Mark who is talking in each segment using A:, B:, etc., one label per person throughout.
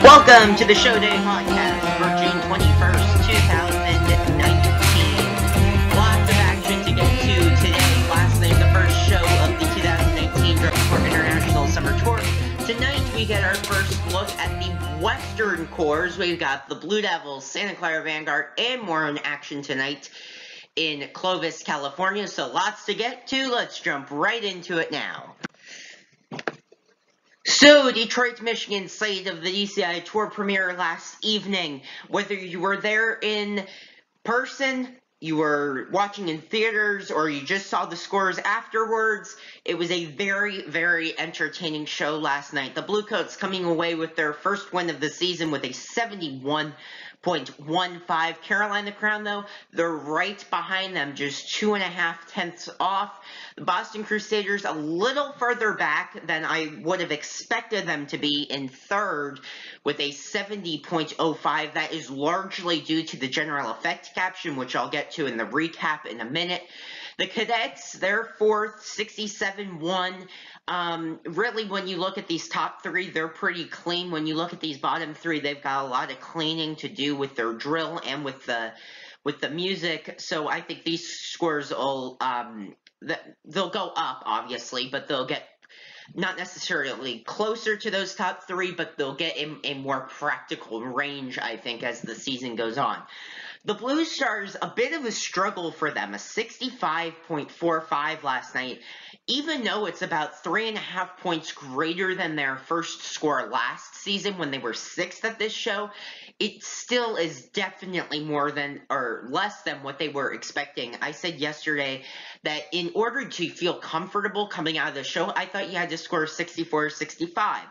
A: Welcome to the Show Day podcast for June 21st, 2019. Lots of action to get to today. Last night, the first show of the 2019 Drug Corps International Summer Tour. Tonight, we get our first look at the Western Corps. We've got the Blue Devils, Santa Clara Vanguard, and more in action tonight in Clovis, California. So lots to get to. Let's jump right into it now. So, Detroit, Michigan, site of the ECI Tour Premier last evening. Whether you were there in person, you were watching in theaters, or you just saw the scores afterwards, it was a very, very entertaining show last night. The Bluecoats coming away with their first win of the season with a 71.15. Carolina Crown, though, they're right behind them, just 2.5 tenths off. The Boston Crusaders a little further back than I would have expected them to be in third with a 70.05. That is largely due to the general effect caption, which I'll get to in the recap in a minute. The Cadets, they're fourth, 67.1. Really, when you look at these top three, they're pretty clean. When you look at these bottom three, they've got a lot of cleaning to do with their drill and with the music. So I think these scores will they'll go up, obviously, but they'll get not necessarily closer to those top three, but they'll get in a more practical range, I think, as the season goes on. The Blue Stars, a bit of a struggle for them, a 65.45 last night, even though it's about 3.5 points greater than their first score last season when they were 6th at this show. It still is definitely more than or less than what they were expecting. I said yesterday that in order to feel comfortable coming out of the show, I thought you had to score 64 65.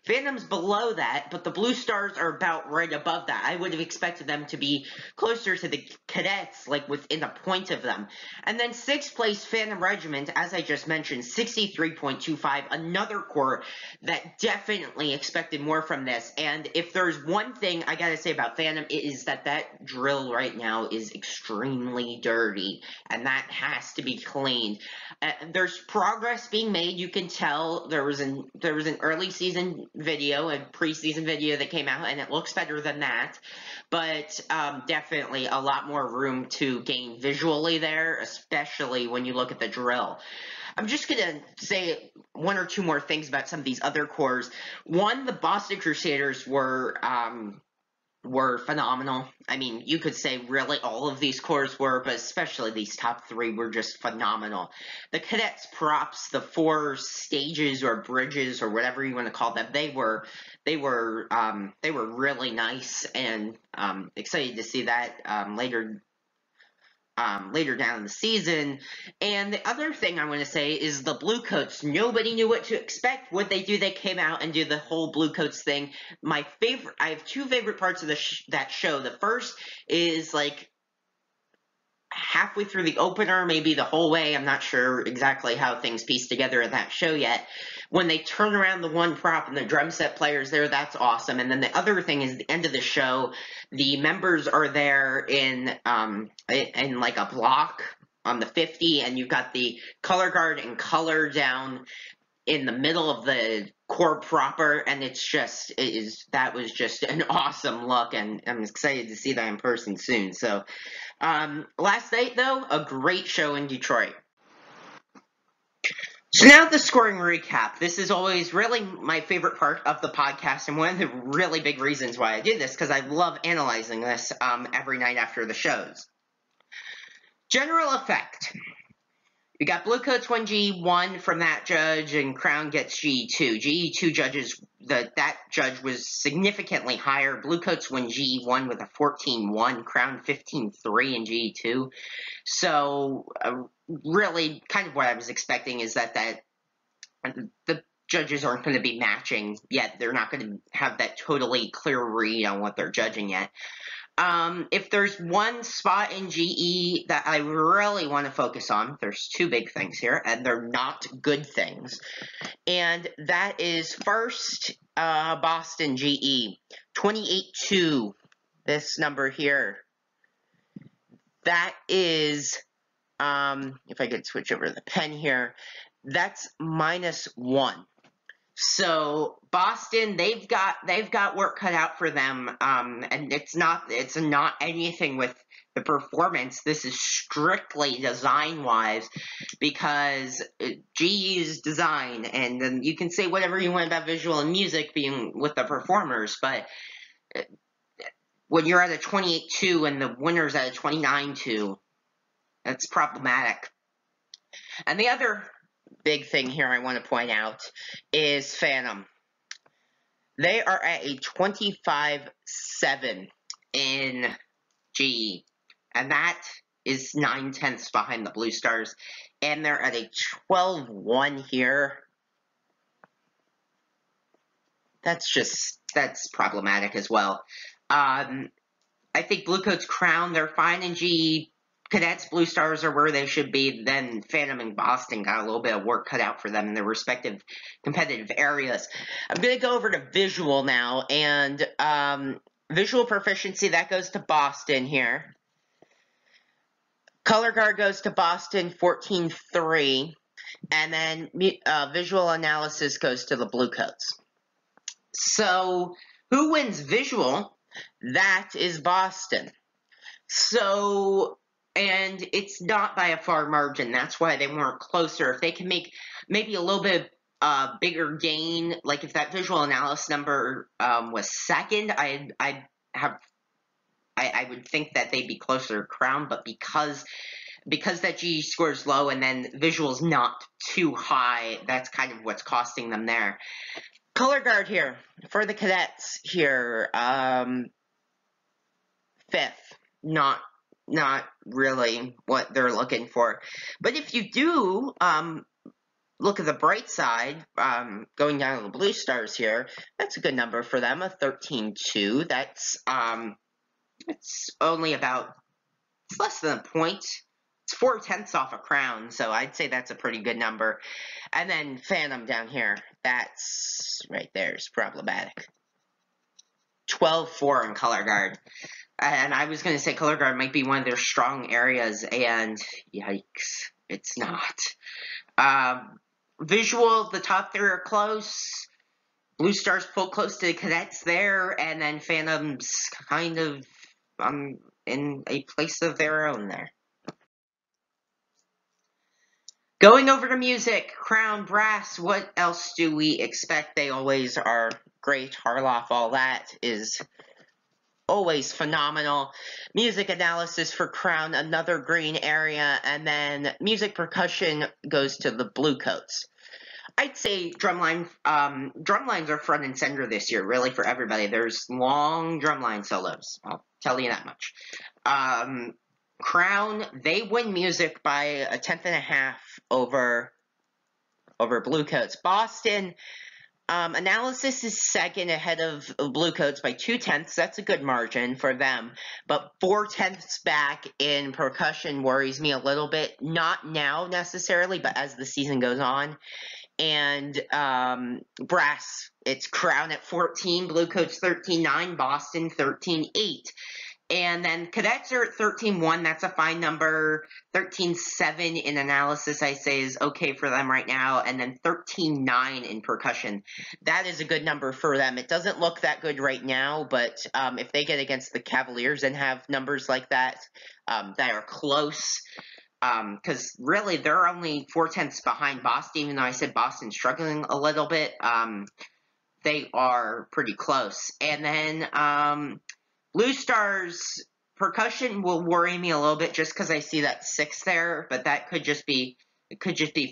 A: Phantom's below that, but the Blue Stars are about right above that. I would have expected them to be closer to the Cadets, like within a point of them. And then 6th place Phantom Regiment, as I just mentioned, 63.25, another corps that definitely expected more from this. And if there's one thing I gotta say about Phantom, it is that drill right now is extremely dirty, and that has to be cleaned. There's progress being made. You can tell there was an early season video and preseason video that came out, and it looks better than that, but definitely a lot more room to gain visually there, especially when you look at the drill. I'm just gonna say one or two more things about some of these other corps. One, the Boston Crusaders were phenomenal. I mean, you could say really all of these corps were, but especially these top three were just phenomenal. The Cadets props, the 4 stages or bridges or whatever you want to call them, they were really nice, and excited to see that later down in the season. And the other thing I want to say is the Bluecoats. Nobody knew what to expect. What they do, they came out and do the whole Bluecoats thing. I have two favorite parts of that show. The first is like halfway through the opener, maybe the whole way. I'm not sure exactly how things piece together in that show yet. When they turn around the one prop and the drum set players there, that's awesome. And then the other thing is the end of the show, the members are there in like a block on the 50, and you've got the color guard and color down in the middle of the corps proper, and that was just an awesome look, and I'm excited to see that in person soon. So last night, though, a great show in Detroit. So now the scoring recap. This is always really my favorite part of the podcast, and one of the really big reasons why I do this, because I love analyzing this every night after the shows. General effect. We got Bluecoats win GE1 from that judge, and Crown gets GE2. GE2 judges, that judge was significantly higher. Bluecoats win GE1 with a 14-1, Crown 15-3 in GE2. So, really, kind of what I was expecting is that the judges aren't going to be matching yet. They're not going to have that totally clear read on what they're judging yet. If there's one spot in GE that I really want to focus on, there's two big things here, and they're not good things. And that is first, Boston GE, 28-2, this number here. That is, if I could switch over the pen here, that's -1. So Boston, they've got work cut out for them, and it's not anything with the performance. This is strictly design wise, because GE's design, and then you can say whatever you want about visual and music being with the performers, but when you're at a 28-2 and the winner's at a 29-2, that's problematic. And the other big thing here I want to point out is Phantom. They are at a 25-7 in GE, and that is 9/10 behind the Blue Stars, and they're at a 12-1 here. That's problematic as well. I think Bluecoats Crown, they're fine in GE. Cadets, Blue Stars are where they should be. Then Phantom and Boston got a little bit of work cut out for them in their respective competitive areas. I'm going to go over to visual now, and visual proficiency, that goes to Boston here. Color guard goes to Boston, 14-3, and then visual analysis goes to the Bluecoats. So who wins visual? That is Boston. So, and it's not by a far margin. That's why they weren't closer. If they can make maybe a little bit bigger gain, like if that visual analysis number was second, I would think that they'd be closer to Crown, but because that GE scores low and then visual's not too high, that's kind of what's costing them there. Color guard here for the cadets here, 5th, not really what they're looking for. But if you do look at the bright side, going down to the Blue Stars here, that's a good number for them, a 13-2. That's it's only about, it's less than a point. It's 4/10 off a Crown, so I'd say that's a pretty good number. And then Phantom down here, that's right there is problematic. 12-4 in color guard. And I was going to say color guard might be one of their strong areas, and yikes, it's not. Visual, the top 3 are close. Blue Stars pull close to the cadets there, and then Phantom's kind of in a place of their own there. Going over to music, Crown, Brass, what else do we expect? They always are great. Harloff, all that is always phenomenal. Music analysis for Crown, another green area, and then music percussion goes to the Bluecoats. I'd say drumlines are front and center this year, really, for everybody. There's long drumline solos, I'll tell you that much. Crown, they win music by 1/10.5 over Bluecoats. Boston, analysis is second ahead of Bluecoats by 2/10. That's a good margin for them. But 4/10 back in percussion worries me a little bit. Not now necessarily, but as the season goes on. And brass, it's Crown at 14, Bluecoats 13-9, Boston 13-8. And then cadets are at 13-1. That's a fine number. 13-7 in analysis, I say, is okay for them right now. And then 13-9 in percussion. That is a good number for them. It doesn't look that good right now, but if they get against the Cavaliers and have numbers like that are close, because really they're only 4/10 behind Boston, even though I said Boston's struggling a little bit. They are pretty close. And then Blue Stars percussion will worry me a little bit just because I see that 6 there, but that could just be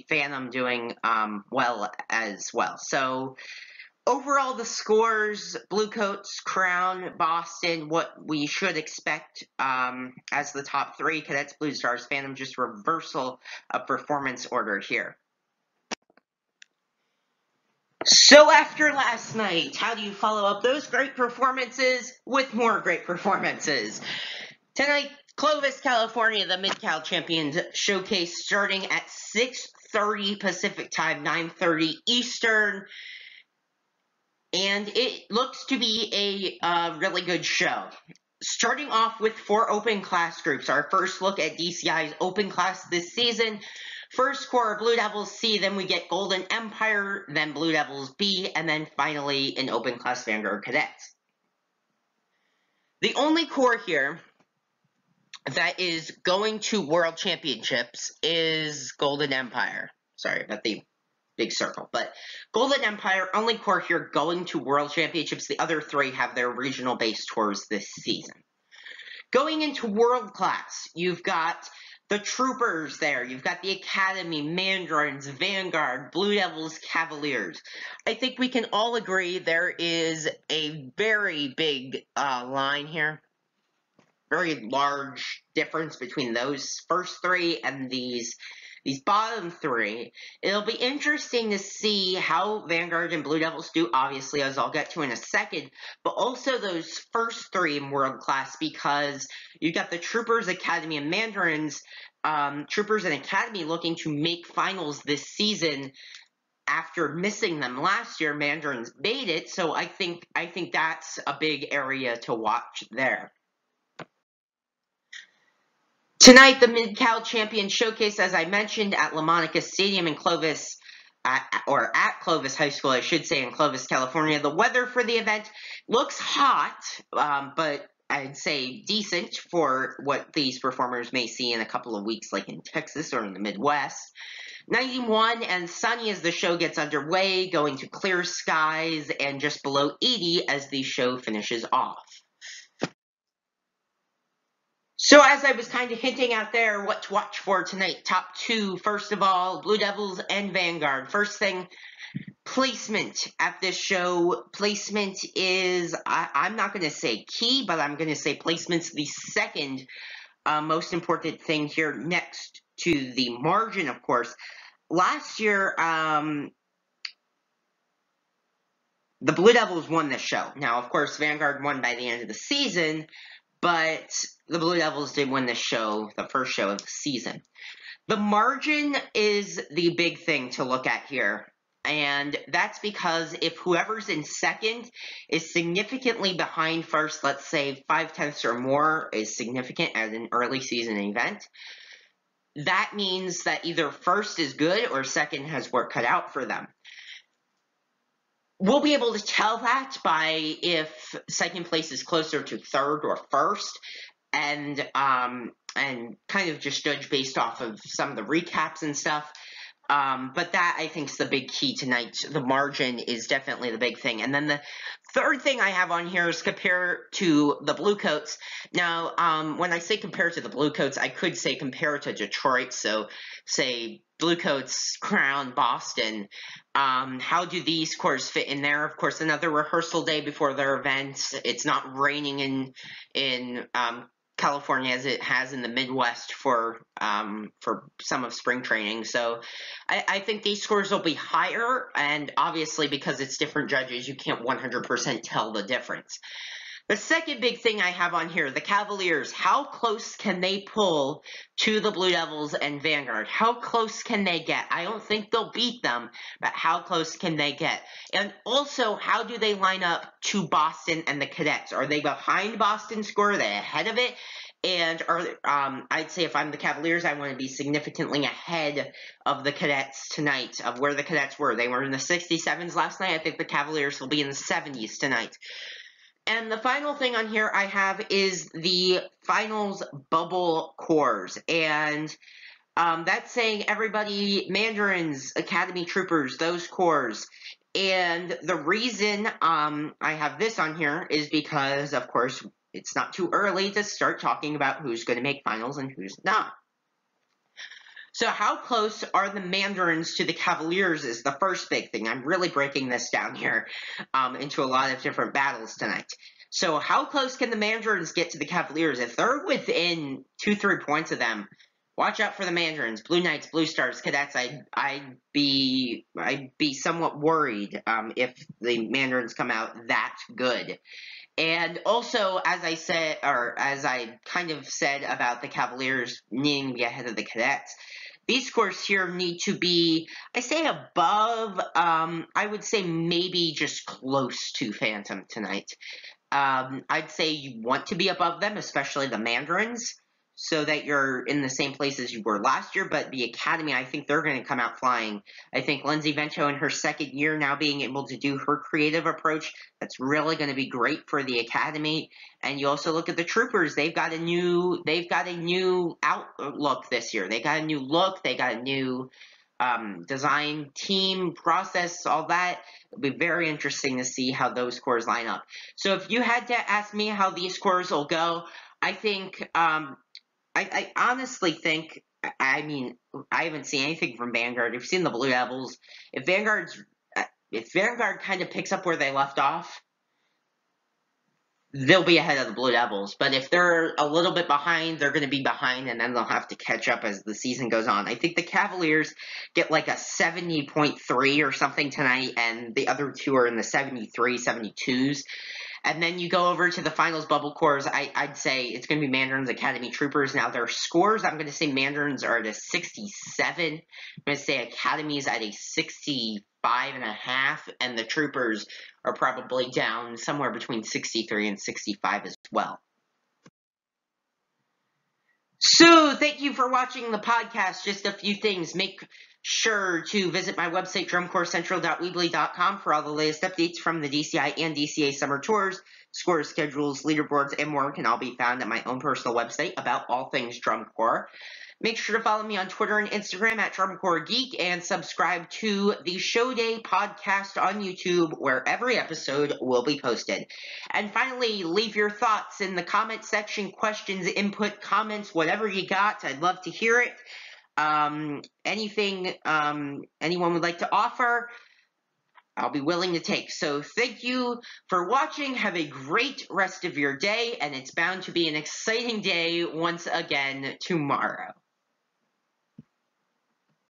A: Phantom doing well as well. So overall, the scores: Bluecoats, Crown, Boston, what we should expect as the top 3: Cadets, Blue Stars, Phantom. Just reversal of performance order here. So after last night, how do you follow up those great performances with more great performances? Tonight, Clovis, California, the Mid-Cal Champions Showcase starting at 6:30 Pacific Time, 9:30 Eastern. And it looks to be a really good show. Starting off with 4 open class groups. Our first look at DCI's open class this season. First core, Blue Devils C, then we get Golden Empire, then Blue Devils B, and then finally an open class Vanguard Cadets. The only core here that is going to World Championships is Golden Empire. Sorry about the big circle, but Golden Empire, only core here going to World Championships. The other three have their regional base tours this season. Going into World Class, you've got the Troopers there. You've got the Academy, Mandarins, Vanguard, Blue Devils, Cavaliers. I think we can all agree there is a very big line here. Very large difference between those first three and these bottom three. It'll be interesting to see how Vanguard and Blue Devils do, obviously, as I'll get to in a second, but also those first three in World Class, because you got the Troopers, Academy, and Mandarins. Troopers and Academy looking to make finals this season after missing them last year. Mandarins made it, so I think that's a big area to watch there. Tonight, the Mid-Cal Champion Showcase, as I mentioned, at La Monica Stadium in Clovis, or at Clovis High School, I should say, in Clovis, California. The weather for the event looks hot, but I'd say decent for what these performers may see in a couple of weeks, like in Texas or in the Midwest. 91 and sunny as the show gets underway, going to clear skies and just below 80 as the show finishes off. So as I was kind of hinting out there, what to watch for tonight. Top two, first of all, Blue Devils and Vanguard. First thing, placement at this show. Placement is, I'm not going to say key, but I'm going to say placement's the second most important thing here, next to the margin, of course. Last year, the Blue Devils won this show. Now, of course, Vanguard won by the end of the season, but the Blue Devils did win this show, the first show of the season. The margin is the big thing to look at here. And that's because if whoever's in second is significantly behind first, let's say 5/10 or more is significant at an early season event, that means that either first is good or second has work cut out for them. We'll be able to tell that by if second place is closer to third or first, and kind of just judge based off of some of the recaps and stuff. But that, I think, is the big key tonight. The margin is definitely the big thing. And then the third thing I have on here is compare to the Bluecoats. Now, when I say compare to the Bluecoats, I could say compare to Detroit. So, say Bluecoats, Crown, Boston. How do these cores fit in there? Of course, another rehearsal day before their events. It's not raining in California as it has in the Midwest for some of spring training. So I think these scores will be higher, and obviously because it's different judges, you can't 100% tell the difference. The second big thing I have on here, the Cavaliers, how close can they pull to the Blue Devils and Vanguard? How close can they get? I don't think they'll beat them, but how close can they get? And also, how do they line up to Boston and the Cadets? Are they behind Boston's score? Are they ahead of it? And I'd say if I'm the Cavaliers, I want to be significantly ahead of the Cadets tonight, of where the Cadets were. They were in the 67s last night. I think the Cavaliers will be in the 70s tonight. And the final thing on here I have is the finals bubble cores. And that's saying everybody, Mandarins, Academy Troopers, those cores. And the reason I have this on here is because, of course, it's not too early to start talking about who's going to make finals and who's not. So how close are the Mandarins to the Cavaliers is the first big thing. I'm really breaking this down here into a lot of different battles tonight. So how close can the Mandarins get to the Cavaliers? If they're within 2-3 points of them, watch out for the Mandarins. Blue Knights, Blue Stars, Cadets, I'd be somewhat worried if the Mandarins come out that good. And also, as I said, or as I kind of said about the Cavaliers needing to be ahead of the Cadets, these scores here need to be, I say above, I would say maybe just close to Phantom tonight. I'd say you want to be above them, especially the Mandarins. so that you're in the same place as you were last year. But the academy, I think they're going to come out flying. I think Lindsay Vento in her second year now being able to do her creative approach, that's really going to be great for the academy. And you also look at the troopers. They've got a new outlook this year. They got a new look. They got a new design, team, process, all that. It'll be very interesting to see how those scores line up. So if you had to ask me how these scores will go, I think, I honestly think, I mean, I haven't seen anything from Vanguard. I've seen the Blue Devils. If Vanguard kind of picks up where they left off, they'll be ahead of the Blue Devils. But if they're a little bit behind, they're going to be behind, and then they'll have to catch up as the season goes on. I think the Cavaliers get like a 70.3 or something tonight, and the other two are in the 73, 72s. And then you go over to the finals bubble cores. I'd say it's going to be Mandarins, Academy, Troopers. Now, their scores, I'm going to say Mandarins are at a 67. I'm going to say Academy's at a 65.5. And the Troopers are probably down somewhere between 63 and 65 as well. So, thank you for watching the podcast. Just a few things. Make sure to visit my website, drumcorpscentral.weebly.com, for all the latest updates from the DCI and DCA summer tours. Scores, schedules, leaderboards, and more can all be found at my own personal website about all things drum corps. Make sure to follow me on Twitter and Instagram at Drum Corps Geek, and subscribe to the Show Day podcast on YouTube, where every episode will be posted. And finally, leave your thoughts in the comment section, questions, input, comments, whatever you got. I'd love to hear it. Anything anyone would like to offer, I'll be willing to take. So thank you for watching. Have a great rest of your day, and it's bound to be an exciting day once again tomorrow.